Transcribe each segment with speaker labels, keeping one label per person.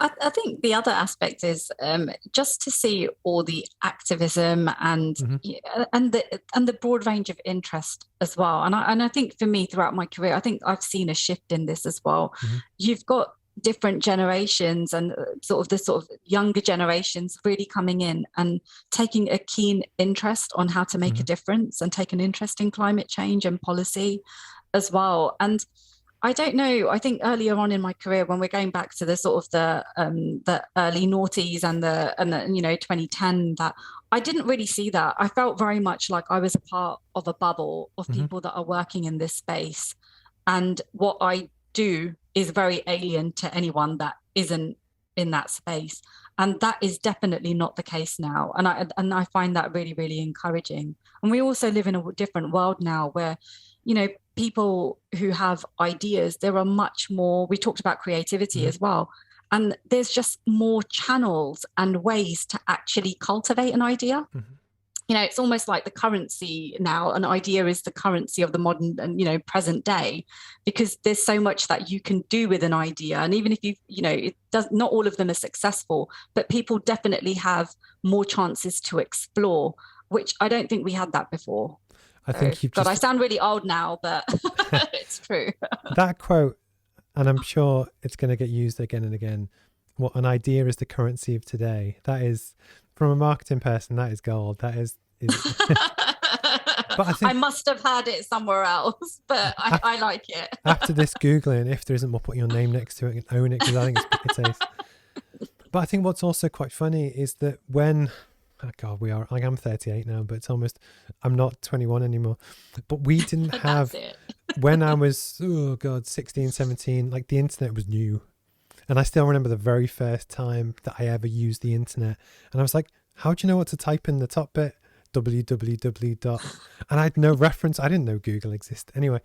Speaker 1: I think the other aspect is just to see all the activism and
Speaker 2: Hmm.
Speaker 1: and the broad range of interest as well. And I think for me throughout my career, I think I've seen a shift in this as well.
Speaker 2: Hmm.
Speaker 1: You've got different generations and sort of younger generations really coming in and taking a keen interest on how to make a
Speaker 2: Hmm.
Speaker 1: difference and take an interest in climate change and policy as well. And I don't know. I think earlier on in my career, when we're going back to the sort of the early noughties and the 2010, that I didn't really see that. I felt very much like I was a part of a bubble of
Speaker 2: Hmm.
Speaker 1: people that are working in this space, and what I do is very alien to anyone that isn't in that space. And that is definitely not the case now. And I find that really, really encouraging. And we also live in a different world now where, people who have ideas, there are much more. We talked about creativity
Speaker 2: Hmm.
Speaker 1: as well. And there's just more channels and ways to actually cultivate an idea.
Speaker 2: Hmm.
Speaker 1: It's almost like the currency now. An idea is the currency of the modern and, present day, because there's so much that you can do with an idea. And even if it does, not all of them are successful, but people definitely have more chances to explore, which I don't think we had that before.
Speaker 2: I
Speaker 1: So,
Speaker 2: think you've
Speaker 1: God, I
Speaker 2: just
Speaker 1: sound really old now, but it's true.
Speaker 2: that quote, and I'm sure it's going to get used again and again. What an idea is the currency of today. That is, from a marketing person, that is gold. That is. But I
Speaker 1: I
Speaker 2: think
Speaker 1: must have had it somewhere else, but I like it.
Speaker 2: after this googling, if there isn't, we'll put your name next to it and own it because I think it's ace. But I think what's also quite funny is that when, oh God, I am 38 now, but it's almost, I'm not 21 anymore. But we didn't
Speaker 1: That's
Speaker 2: have,
Speaker 1: it.
Speaker 2: when I was, oh God, 16, 17, like the internet was new. And I still remember the very first time that I ever used the internet. And I was like, how do you know what to type in the top bit? www dot. And I had no reference. I didn't know Google existed. Anyway,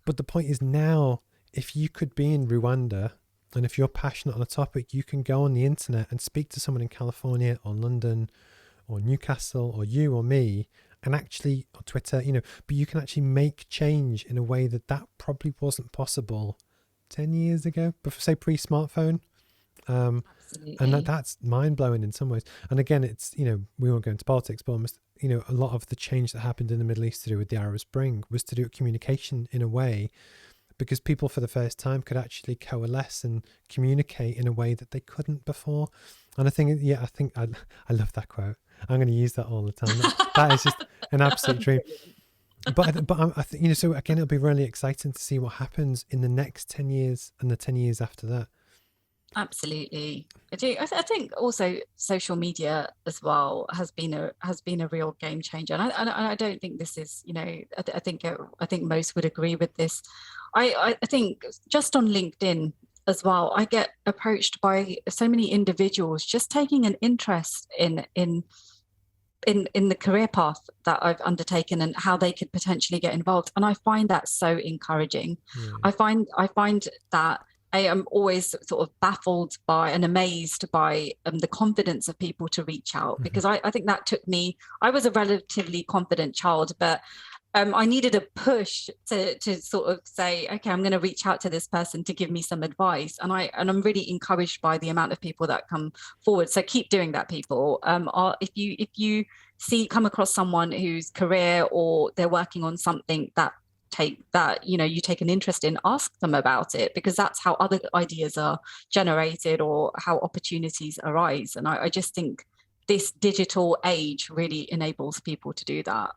Speaker 2: but the point is now, if you could be in Rwanda and if you're passionate on a topic, you can go on the internet and speak to someone in California or London or Newcastle or you or me and actually, or Twitter, but you can actually make change in a way that probably wasn't possible 10 years ago, but say pre-smartphone. And
Speaker 1: Absolutely.
Speaker 2: that's mind-blowing in some ways. And again, it's, we won't go into politics, but almost, a lot of the change that happened in the Middle East to do with the Arab Spring was to do with communication in a way, because people for the first time could actually coalesce and communicate in a way that they couldn't before. And I think, I love that quote. I'm going to use that all the time. That is just an absolute dream. But I think, so again, it'll be really exciting to see what happens in the next 10 years and the 10 years after that.
Speaker 1: Absolutely. I do. I think also social media as well has been a real game changer, and I don't think this is, I think most would agree with this. I think just on LinkedIn as well, I get approached by so many individuals just taking an interest in the career path that I've undertaken and how they could potentially get involved, and I find that so encouraging.
Speaker 2: Yeah.
Speaker 1: I find that I am always sort of baffled by and amazed by the confidence of people to reach out,
Speaker 2: Hmm.
Speaker 1: because I think that took me. I was a relatively confident child, but I needed a push to sort of say, okay, I'm going to reach out to this person to give me some advice, and I'm really encouraged by the amount of people that come forward. So keep doing that, people. If you come across someone whose career or they're working on something that you take an interest in, ask them about it, because that's how other ideas are generated or how opportunities arise. And I just think this digital age really enables people to do that.